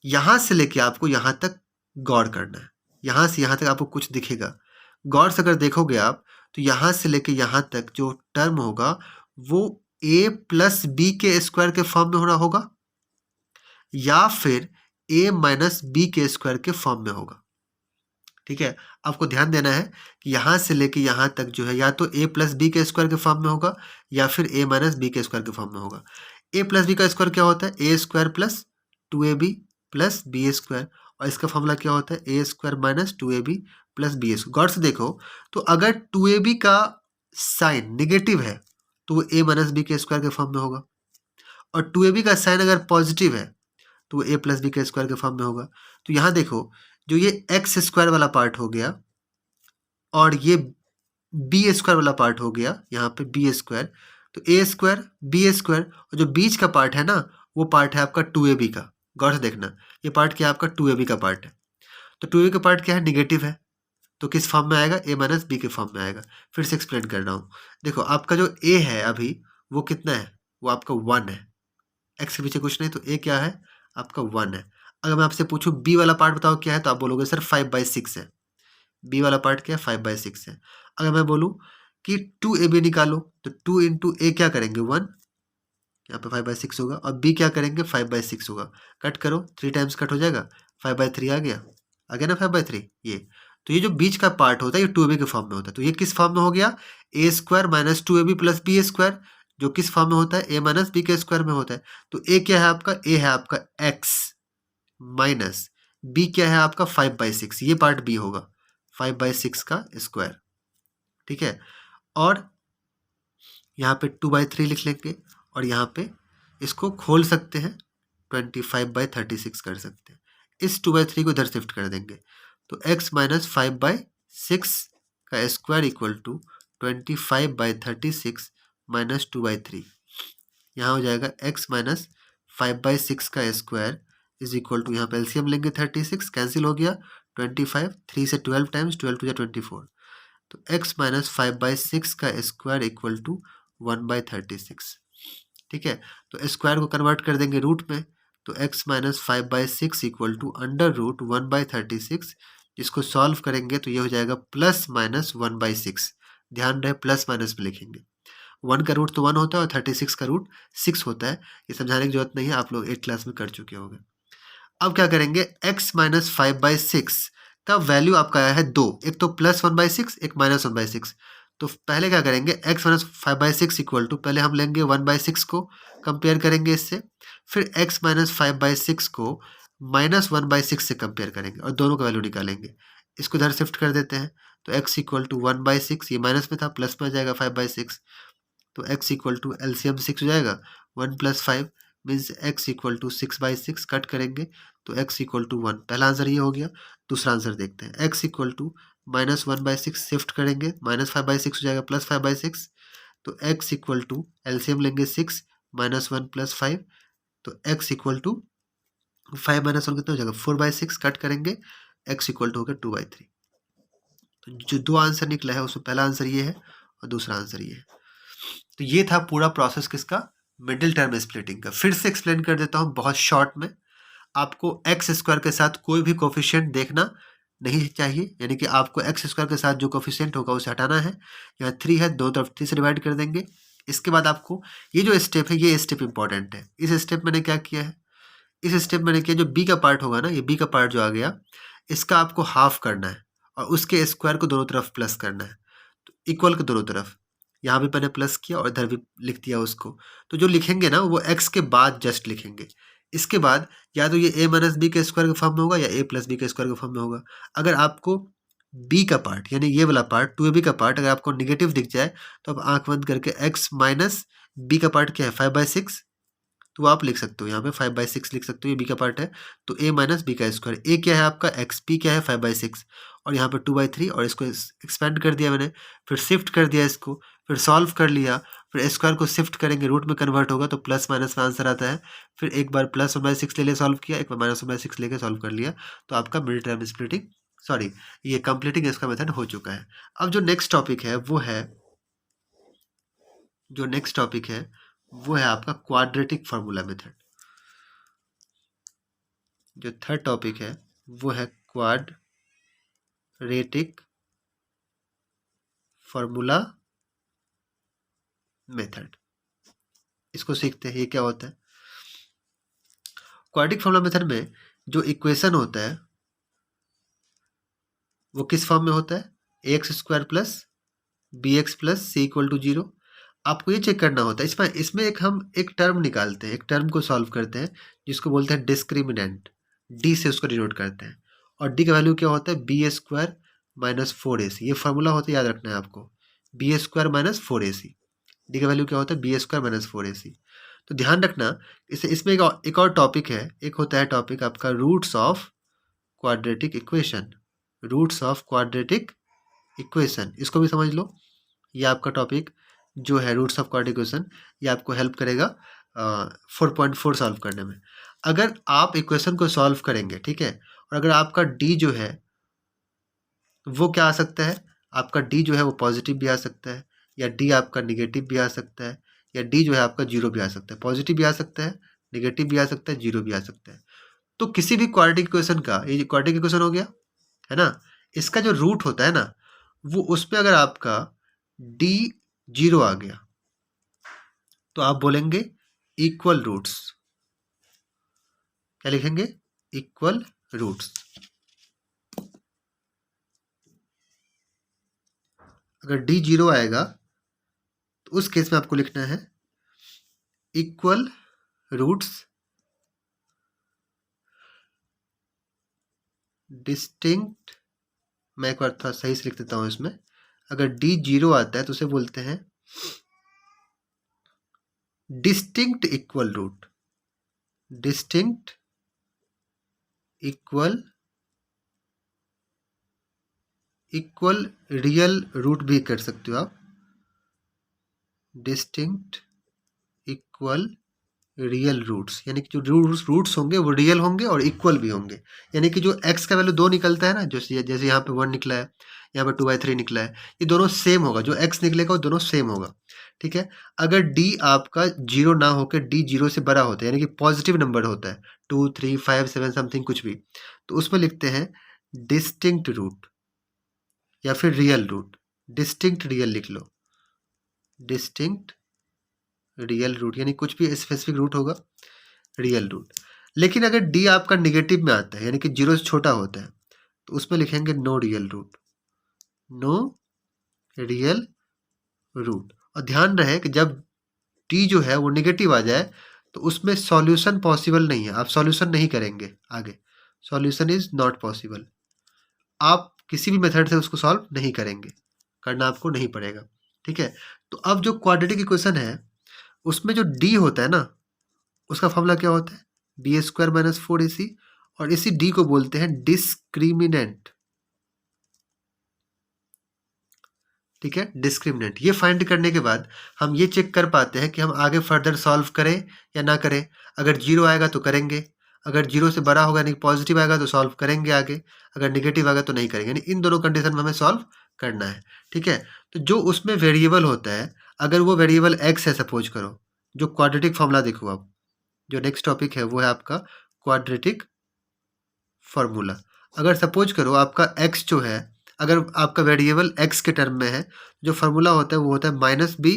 यहाँ से लेके आपको यहाँ तक गौर करना है, यहाँ से यहाँ तक आपको कुछ दिखेगा, गौर से अगर देखोगे आप तो यहाँ से लेके यहाँ तक जो टर्म होगा वो a प्लस बी के स्क्वायर के फॉर्म में होना होगा या फिर a माइनस बी के स्क्वायर के फॉर्म में होगा। ठीक है, आपको ध्यान देना है कि यहाँ से लेके यहाँ तक जो है या तो a प्लस बी के स्क्वायर के फॉर्म में होगा या फिर a माइनस बी के स्क्वायर के फॉर्म में होगा। a प्लस बी का स्क्वायर क्या होता है? a square plus 2ab plus b square, और इसका फॉर्मूला क्या होता है? a square minus 2ab plus b square. गौर से देखो तो अगर 2ab का साइन निगेटिव है तो वो a माइनस बी के स्क्वायर के फॉर्म में होगा, और 2ab का साइन अगर पॉजिटिव है तो वो a प्लस बी के स्क्वायर के फॉर्म में होगा। तो यहाँ देखो जो ये एक्स स्क्वायर वाला पार्ट हो गया और ये बी स्क्वायर वाला पार्ट हो गया, यहाँ पे बी स्क्वायर, तो ए स्क्वायर बी स्क्वायर, और जो बीच का पार्ट है ना वो पार्ट है आपका 2ab का। गौर से देखना ये पार्ट क्या है? आपका 2ab का पार्ट है। तो 2ab का पार्ट क्या है? निगेटिव है, तो किस फॉर्म में आएगा? ए माइनस बी के फॉर्म में आएगा। फिर से एक्सप्लेन कर रहा हूँ, देखो आपका जो ए है अभी वो कितना है? वो आपका 1 है, एक्स के पीछे कुछ नहीं, तो ए क्या है? आपका 1 है। अगर मैं आपसे पूछूं बी वाला पार्ट बताओ क्या है, तो आप बोलोगे सर 5/6 है। बी वाला पार्ट क्या है? 5/6 है। अगर मैं बोलूं कि 2ab निकालो तो 2 इंटू ए क्या करेंगे? 1, यहाँ पे 5/6 होगा, और बी क्या करेंगे? 5/6 होगा। कट करो, 3 टाइम्स कट हो जाएगा, 5/3 आ गया ना 5/3 ये। तो ये जो बीच का पार्ट होता है ये 2ab के फॉर्म में होता है। तो ये किस फॉर्म में हो गया? A square minus 2ab plus b square, जो किस फॉर्म में होता है? ए माइनस बी के स्क्वायर में होता है। तो ए क्या है आपका? ए है आपका एक्स माइनस बी क्या है आपका? 5/6, ये पार्ट बी होगा 5/6 का स्क्वायर। ठीक है, और यहाँ पे 2/3 लिख लेंगे, और यहाँ पे इसको खोल सकते हैं 25/36 कर सकते हैं। इस 2/3 को इधर शिफ्ट कर देंगे, तो x माइनस 5/6 का स्क्वायर इक्वल टू 25/36 माइनस 2/3। यहाँ हो जाएगा x माइनस 5/6 का स्क्वायर इज इक्वल टू, यहाँ पे एलसीएम लेंगे 36, कैंसिल हो गया 25, 3 से 12 टाइम्स, 12 टू 24, तो x माइनस 5/6 का स्क्वायर इक्वल टू 1/36। ठीक है, तो स्क्वायर को कन्वर्ट कर देंगे रूट में, तो x minus 5/6 equal to under root 1/36। इसको सॉल्व करेंगे तो ये हो जाएगा प्लस माइनस 1/6। ध्यान रहे प्लस माइनस में लिखेंगे, 1 का रूट तो 1 होता है और 36 का रूट 6 होता है। ये समझाने की जरूरत नहीं है, आप लोग 8 क्लास में कर चुके होंगे। अब क्या करेंगे? x माइनस 5/6 का वैल्यू आपका आया है 2, एक तो प्लस 1/6 एक माइनस 1/6। तो पहले क्या करेंगे? x माइनस 5/6 इक्वल टू, पहले हम लेंगे 1/6 को कंपेयर करेंगे इससे, फिर x माइनस 5/6 को माइनस 1/6 से कंपेयर करेंगे और दोनों का वैल्यू निकालेंगे। इसको इधर शिफ्ट कर देते हैं, तो x इक्वल टू 1/6, ये माइनस में था प्लस में आ जाएगा 5/6, तो x इक्वल टू एलसीएम 6 हो जाएगा, 1 plus 5 means x equal to 6/6, cut करेंगे तो x इक्वल टू 1। पहला आंसर ये हो गया। दूसरा आंसर देखते हैं, x equal to minus 1/6 shift करेंगे, माइनस 5/6 हो जाएगा प्लस 5/6, तो x इक्वल टू एलसीएम लेंगे 6 माइनस 1 प्लस 5, तो x इक्वल टू 5 माइनस 1 कितना हो जाएगा? 4/6, कट करेंगे, x इक्वल टू हो गया 2/3। तो जो दो आंसर निकला है उसमें पहला आंसर ये है और दूसरा आंसर ये है। तो ये था पूरा प्रोसेस किसका? मिडिल टर्म स्प्लिटिंग का। फिर से एक्सप्लेन कर देता हूँ बहुत शॉर्ट में। आपको एक्स स्क्वायर के साथ कोई भी कोफिशिएंट देखना नहीं चाहिए, यानी कि आपको एक्स स्क्वायर के साथ जो कोफिशिएंट होगा उसे हटाना है। यहाँ 3 है, दो तरफ 3 से डिवाइड कर देंगे। इसके बाद आपको ये जो स्टेप है ये स्टेप इंपॉर्टेंट है। इस स्टेप मैंने क्या किया है? इस स्टेप मैंने किया, जो बी का पार्ट होगा ना, ये बी का पार्ट जो आ गया, इसका आपको हाफ करना है और उसके स्क्वायर को दोनों तरफ प्लस करना है, तो इक्वल के दोनों तरफ। यहाँ भी मैंने प्लस किया और इधर भी लिख दिया उसको। तो जो लिखेंगे ना वो एक्स के बाद जस्ट लिखेंगे। इसके बाद या तो ये ए माइनस बी के स्क्वायर के फॉर्म में होगा या ए प्लस बी के स्क्वायर के फॉर्म में होगा। अगर आपको बी का पार्ट यानी ये वाला पार्ट 2ab का पार्ट अगर आपको निगेटिव दिख जाए तो आप आंख बंद करके एक्स माइनस बी का पार्ट क्या है? 5/6, तो आप लिख सकते हो यहाँ पे 5/6 लिख सकते हो, ये बी का पार्ट है। तो ए माइनस बी का स्क्वायर, ए क्या है आपका? एक्स, बी क्या है? 5/6, और यहाँ पे 2/3, और इसको एक्सपेंड कर दिया मैंने, फिर शिफ्ट कर दिया इसको, फिर सॉल्व कर लिया, फिर स्क्वायर को शिफ्ट करेंगे रूट में कन्वर्ट होगा तो प्लस माइनस में आंसर आता है। फिर एक बार प्लस 1/6 ले लिया सॉल्व किया, एक बार माइनस 1/6 लेके सॉल्व कर लिया, तो आपका मिडिल टर्म स्प्लिटिंग सॉरी ये कंप्लीटिंग इसका मेथड हो चुका है। अब जो नेक्स्ट टॉपिक है वो है आपका क्वाड्रेटिक फार्मूला मेथड। जो थर्ड टॉपिक है वो है क्वाड्रेटिक फार्मूला मेथड। इसको सीखते हैं, ये क्या होता है। क्वाड्रेटिक फॉर्मूला मेथड में जो इक्वेशन होता है वो किस फॉर्म में होता है, ax² plus bx plus c equal to 0। आपको ये चेक करना होता है, इसमें हम एक टर्म निकालते हैं, एक टर्म को सॉल्व करते हैं जिसको बोलते हैं डिस्क्रिमिनेंट, डी से उसको डिनोट करते हैं। और डी का वैल्यू क्या होता है, b² माइनस 4ac। ये फार्मूला होता है, याद रखना है आपको, b² माइनस 4ac। डी का वैल्यू क्या होता है, b² माइनस 4ac। तो ध्यान रखना, इसमें एक और टॉपिक है, एक होता है टॉपिक आपका roots of quadratic equation. Roots of quadratic equation, इसको भी समझ लो। ये आपका टॉपिक जो है रूट्स ऑफ क्वाड्रेटिक इक्वेशन, ये आपको हेल्प करेगा 4.4 सॉल्व करने में। अगर आप इक्वेशन को सॉल्व करेंगे, ठीक है, और अगर आपका डी जो है वो क्या आ सकता है, आपका डी जो है वो पॉजिटिव भी आ सकता है, या डी आपका निगेटिव भी आ सकता है, या डी जो है आपका जीरो भी आ सकता है। पॉजिटिव भी आ सकता है, निगेटिव भी आ सकता है, जीरो भी आ सकता है। तो किसी भी क्वाड्रेटिक इक्वेशन का, ये क्वाड्रेटिक इक्वेशन हो गया है ना, इसका जो रूट होता है ना, वो उसमें अगर आपका डी जीरो आ गया तो आप बोलेंगे इक्वल रूट्स। क्या लिखेंगे, इक्वल रूट्स। अगर डी जीरो आएगा तो उस केस में आपको लिखना है इक्वल रूट्स डिस्टिंक्ट। मैं एक बार थोड़ा सही से लिख देता हूं इसमें। अगर डी जीरो आता है तो उसे बोलते हैं distinct equal root. Distinct equal real root भी कर सकते हो आप। डिस्टिंक्ट इक्वल रियल रूट्स, यानी कि जो रूट्स होंगे वो रियल होंगे और इक्वल भी होंगे। यानी कि जो x का वैल्यू 2 निकलता है ना, जैसे यहाँ पे 1 निकला है, यहाँ पे 2/3 निकला है, ये दोनों सेम होगा। जो x निकलेगा वो दोनों सेम होगा, ठीक है। अगर d आपका जीरो ना होकर d जीरो से बड़ा होता है, यानी कि पॉजिटिव नंबर होता है, 2, 3, 5, 7 समथिंग कुछ भी, तो उसमें लिखते हैं डिस्टिंक्ट रूट या फिर रियल रूट। डिस्टिंक्ट रियल लिख लो, डिस्टिंक्ट रियल रूट, यानी कुछ भी स्पेसिफिक रूट होगा, रियल रूट। लेकिन अगर डी आपका निगेटिव में आता है, यानी कि जीरो से छोटा होता है, तो उसमें लिखेंगे no real root. No real root. और ध्यान रहे कि जब डी जो है वो निगेटिव आ जाए तो उसमें सॉल्यूशन पॉसिबल नहीं है, आप सॉल्यूशन नहीं करेंगे आगे। Solution is not possible. आप किसी भी मेथड से उसको सॉल्व नहीं करेंगे, करना आपको नहीं पड़ेगा, ठीक है। तो अब जो क्वाड्रेटिक इक्वेशन है उसमें जो डी होता है ना, उसका फॉर्मूला क्या होता है, b² माइनस 4ac। और इसी डी को बोलते हैं डिस्क्रिमिनेंट, ठीक है, डिस्क्रिमिनेंट। ये फाइंड करने के बाद हम ये चेक कर पाते हैं कि हम आगे फर्दर सॉल्व करें या ना करें। अगर जीरो आएगा तो करेंगे, अगर जीरो से बड़ा होगा यानी पॉजिटिव आएगा तो सॉल्व करेंगे आगे, अगर निगेटिव आएगा तो नहीं करेंगे। यानी इन दोनों कंडीशन में हमें सॉल्व करना है, ठीक है। तो जो उसमें वेरिएबल होता है, अगर वो वेरिएबल एक्स है सपोज करो, जो क्वाड्रेटिक फॉर्मूला देखो आप, जो नेक्स्ट टॉपिक है वो है आपका क्वाड्रेटिक फॉर्मूला। अगर सपोज करो आपका x जो है, अगर आपका वेरिएबल x के टर्म में है, जो फार्मूला होता है वो होता है -b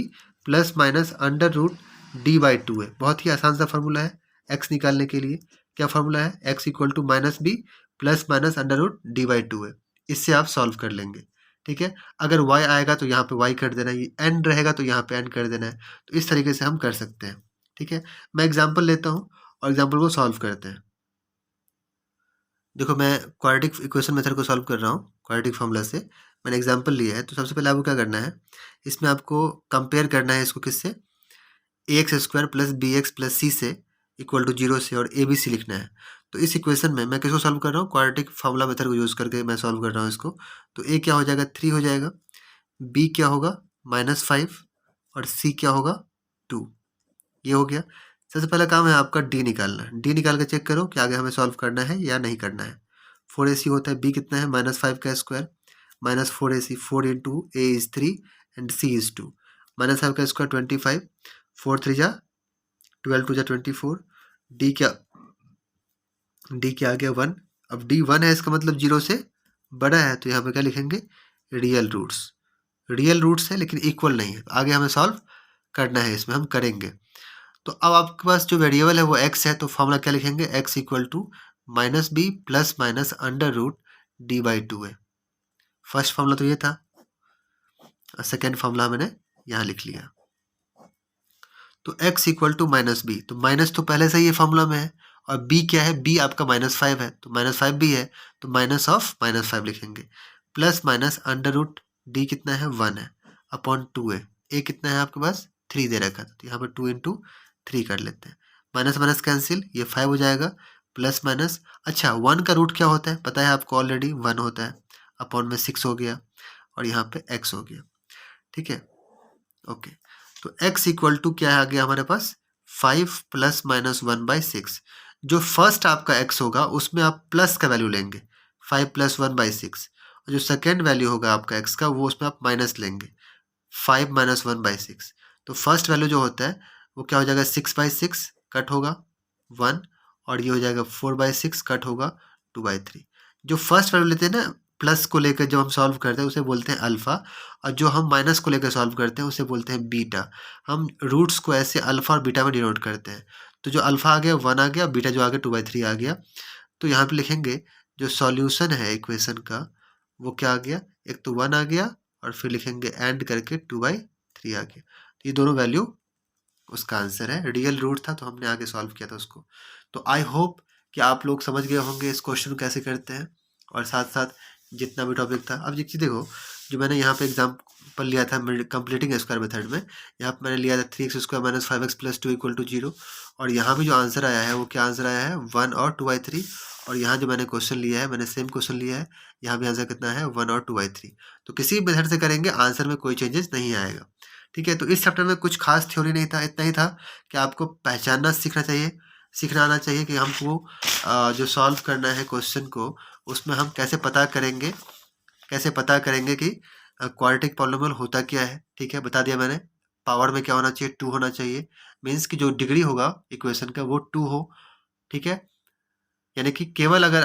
plus minus under root d/2 है। बहुत ही आसान सा फार्मूला है x निकालने के लिए। क्या फार्मूला है, x equal to -b plus minus under root d/2 है। इससे आप सॉल्व कर लेंगे, ठीक है। अगर y आएगा तो यहाँ पे y कर देना है, n रहेगा तो यहाँ पे n कर देना है। तो इस तरीके से हम कर सकते हैं, ठीक है। मैं एग्जाम्पल लेता हूँ और एग्जाम्पल को सॉल्व करते हैं। देखो मैं क्वाड्रेटिक इक्वेशन मेथड को सॉल्व कर रहा हूँ क्वाड्रेटिक फॉर्मूला से। मैंने एग्जांपल लिया है, तो सबसे पहले आपको क्या करना है, इसमें आपको कंपेयर करना है इसको किससे, ax² plus bx plus c से इक्वल टू 0 से, और abc लिखना है। तो इस इक्वेशन में मैं किसको सॉल्व कर रहा हूँ, क्वाड्रेटिक फार्मूला मेथड को यूज़ करके मैं सॉल्व कर रहा हूँ इसको। तो a क्या हो जाएगा, 3 हो जाएगा, b क्या होगा -5, और c क्या होगा 2। ये हो गया। सबसे पहला काम है आपका डी निकालना। डी निकाल के चेक करो कि आगे हमें सॉल्व करना है या नहीं करना है। 4ac होता है, b कितना है -5 का square, -4ac, 4 into a is 3 and c is 2, -5 का स्क्वायर 25, 4 3 जा 12, 2 जा 24। डी क्या आ गया 1। अब डी 1 है, इसका मतलब 0 से बड़ा है, तो यहाँ पे क्या लिखेंगे, रियल रूट्स। रियल रूट्स है लेकिन इक्वल नहीं है, आगे हमें सॉल्व करना है, इसमें हम करेंगे। तो अब आपके पास जो वेरिएबल है वो x है, तो फॉर्मूला क्या लिखेंगे, x equal to minus b plus minus under root D by two है। फर्स्ट फॉर्मूला तो ये था, और सेकेंड फॉर्मूला मैंने यहाँ लिख लिया। तो x equal to minus b, तो माइनस तो पहले से ही ये फॉर्मूला में है, और b क्या है, b आपका -5 है, तो -5 भी है, तो माइनस ऑफ -5 लिखेंगे, plus minus under root D कितना है, 1 है, अपॉन 2 है, a कितना है आपके पास 3 दे रखा था, तो यहाँ पर 2 इंटू 3 कर लेते हैं, माइनस माइनस कैंसिल, ये 5 हो जाएगा, प्लस माइनस, अच्छा 1 का रूट क्या होता है पता है आपको ऑलरेडी, 1 होता है, अपॉन में 6 हो गया, और यहाँ पे x हो गया, ठीक है, ओके। तो x इक्वल टू क्या आ गया हमारे पास, 5 प्लस माइनस 1/6। जो फर्स्ट आपका x होगा उसमें आप प्लस का वैल्यू लेंगे, 5 प्लस 1/6, और जो सेकेंड वैल्यू होगा आपका x का वो उसमें आप माइनस लेंगे, 5 माइनस 1/6। तो फर्स्ट वैल्यू जो होता है वो क्या हो जाएगा, 6/6 कट होगा 1, और ये हो जाएगा 4/6 कट होगा 2/3। जो फर्स्ट वैल्यू लेते हैं ना प्लस को लेकर, जब हम सॉल्व करते हैं उसे बोलते हैं अल्फ़ा, और जो हम माइनस को लेकर सॉल्व करते हैं उसे बोलते हैं बीटा। हम रूट्स को ऐसे अल्फ़ा और बीटा में डिनोट करते हैं। तो जो अल्फ़ा आ गया 1 आ गया, बीटा जो आ गया 2/3 आ गया। तो यहाँ पे लिखेंगे जो सॉल्यूशन है इक्वेशन का वो क्या आ गया, एक तो 1 आ गया, और फिर लिखेंगे एंड करके 2/3 आ गया। तो ये दोनों वैल्यू उसका आंसर है, रियल रूट था तो हमने आगे सॉल्व किया था उसको। तो आई होप कि आप लोग समझ गए होंगे इस क्वेश्चन को कैसे करते हैं, और साथ साथ जितना भी टॉपिक था। अब एक चीज़ देखो, जो मैंने यहाँ पे एग्जाम्पल लिया था कंप्लीटिंग स्क्वायर मेथड में, यहाँ पे मैंने लिया था 3x² minus 5x plus 2 equal to 0, और यहाँ भी जो आंसर आया है वो क्या आंसर आया है, 1 और 2/3। और यहाँ जो मैंने क्वेश्चन लिया है, मैंने सेम क्वेश्चन लिया है, यहाँ भी आंसर कितना है, 1 और 2/3। तो किसी भी मेथड से करेंगे आंसर में कोई चेंजेस नहीं आएगा, ठीक है। तो इस चैप्टर में कुछ खास थ्योरी नहीं था, इतना ही था कि आपको पहचानना सीखना चाहिए, सीखना आना चाहिए कि हमको जो सॉल्व करना है क्वेश्चन को, उसमें हम कैसे पता करेंगे, कैसे पता करेंगे कि क्वाड्रेटिक पॉलिनोमियल होता क्या है, ठीक है, बता दिया मैंने। पावर में क्या होना चाहिए, 2 होना चाहिए, मीन्स कि जो डिग्री होगा इक्वेशन का वो 2 हो, ठीक है। यानी कि केवल अगर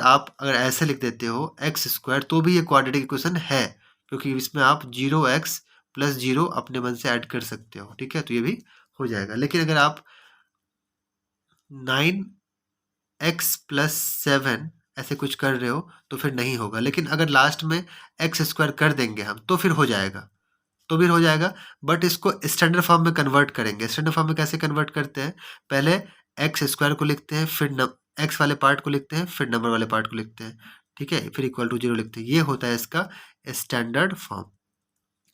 ऐसे लिख देते हो एक्स स्क्वायर तो भी ये क्वाड्रेटिक इक्वेशन है, क्योंकि इसमें आप 0x प्लस 0 अपने मन से ऐड कर सकते हो, ठीक है, तो ये भी हो जाएगा। लेकिन अगर आप 9x प्लस 7 ऐसे कुछ कर रहे हो तो फिर नहीं होगा, लेकिन अगर लास्ट में एक्स स्क्वायर कर देंगे हम तो फिर हो जाएगा, तो भी हो जाएगा। बट इसको स्टैंडर्ड फॉर्म में कन्वर्ट करेंगे। स्टैंडर्ड फॉर्म में कैसे कन्वर्ट करते हैं, पहले एक्स स्क्वायर को लिखते हैं, फिर एक्स वाले पार्ट को लिखते हैं, फिर नंबर वाले पार्ट को लिखते हैं, ठीक है, फिर इक्वल टू 0 लिखते हैं। ये होता है इसका स्टैंडर्ड फॉर्म,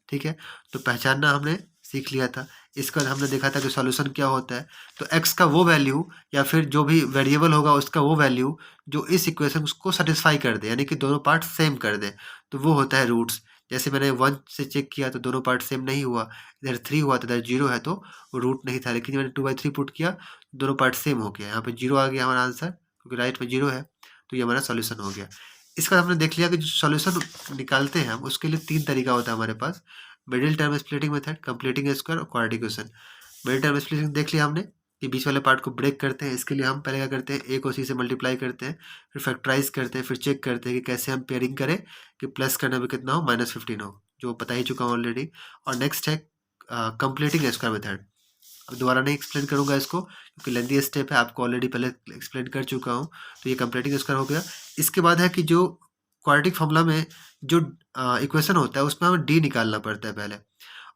ठीक है। तो पहचानना हमने सीख लिया था। इसके बाद हमने देखा था कि सॉल्यूशन क्या होता है। तो एक्स का वो वैल्यू या फिर जो भी वेरिएबल होगा उसका वो वैल्यू जो इस इक्वेशन को सेटिस्फाई कर दे, यानी कि दोनों पार्ट सेम कर दे, तो वो होता है रूट्स। जैसे मैंने 1 से चेक किया तो दोनों पार्ट सेम नहीं हुआ, इधर 3 हुआ तो इधर 0 है, तो रूट नहीं था। लेकिन मैंने 2/3 पुट किया, दोनों पार्ट सेम हो गया, यहाँ पे 0 आ गया हमारा आंसर, क्योंकि राइट में 0 है, तो ये हमारा सॉल्यूशन हो गया। इसके बाद हमने देख लिया कि जो सॉल्यूशन निकालते हैं हम उसके लिए 3 तरीका होता है हमारे पास, middle term splitting method, completing square और quadratic equation. Middle term splitting देख लिया हमने कि बीच वाले पार्ट को ब्रेक करते हैं। इसके लिए हम पहले क्या करते हैं, ए को सी से मल्टीप्लाई करते हैं, फिर फैक्टराइज करते हैं, फिर चेक करते हैं कि कैसे हम पेयरिंग करें कि प्लस करने में कितना हो, -15 हो, जो पता ही चुका हूँ ऑलरेडी। और नेक्स्ट है कंप्लीटिंग स्क्वायर मेथड। अब दोबारा नहीं एक्सप्लेन करूंगा इसको, क्योंकि लेंदी स्टेप है, आपको ऑलरेडी पहले एक्सप्लेन कर चुका हूँ। तो ये कंप्लीटिंग स्क्वायर हो गया। इसके बाद है कि जो क्वाड्रेटिक फॉर्मूला में जो इक्वेशन होता है उसमें हमें डी निकालना पड़ता है पहले,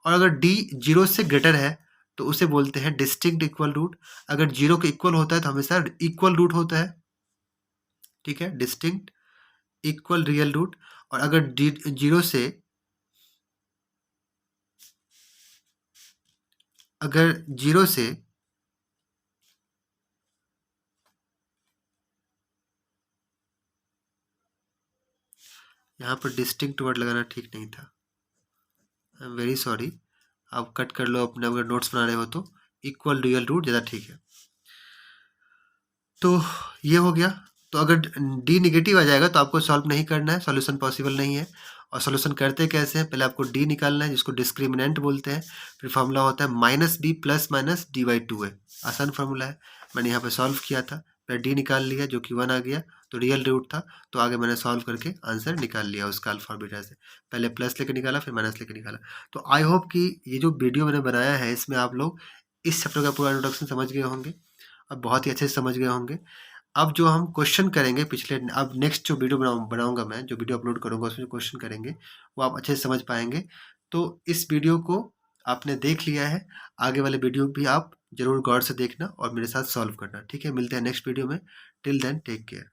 और अगर डी 0 से ग्रेटर है तो उसे बोलते हैं डिस्टिंक्ट इक्वल रूट। अगर 0 के इक्वल होता है तो हमेशा इक्वल रूट होता है, ठीक है, डिस्टिंक्ट इक्वल रियल रूट। और अगर डी 0 से अगर 0 से यहाँ पर डिस्टिंक्ट वर्ड लगाना ठीक नहीं था, आई एम वेरी सॉरी। आप कट कर लो अपने, अगर नोट्स बना रहे हो तो इक्वल रियल रूट ज़्यादा ठीक है। तो ये हो गया। तो अगर डी निगेटिव आ जाएगा तो आपको सॉल्व नहीं करना है, सॉल्यूशन पॉसिबल नहीं है। और सॉल्यूशन करते कैसे हैं, पहले आपको डी निकालना है जिसको डिस्क्रिमिनेंट बोलते हैं। फिर फार्मूला होता है -b प्लस माइनस d/2 है, आसान फार्मूला है। मैंने यहाँ पे सॉल्व किया था, फिर डी निकाल लिया जो कि 1 आ गया, तो रियल रूट था, तो आगे मैंने सॉल्व करके आंसर निकाल लिया उसका अल्फा और बीटा से। पहले प्लस लेके निकाला, फिर माइनस लेके निकाला। तो आई होप कि ये जो वीडियो मैंने बनाया है इसमें आप लोग इस चैप्टर का पूरा इंट्रोडक्शन समझ गए होंगे और बहुत ही अच्छे से समझ गए होंगे। अब जो हम क्वेश्चन करेंगे पिछले, अब नेक्स्ट जो वीडियो बनाऊंगा मैं, जो वीडियो अपलोड करूंगा उसमें जो क्वेश्चन करेंगे वो आप अच्छे से समझ पाएंगे। तो इस वीडियो को आपने देख लिया है, आगे वाले वीडियो भी आप जरूर गौर से देखना और मेरे साथ सॉल्व करना। ठीक है, मिलते हैं नेक्स्ट वीडियो में। Till then take care.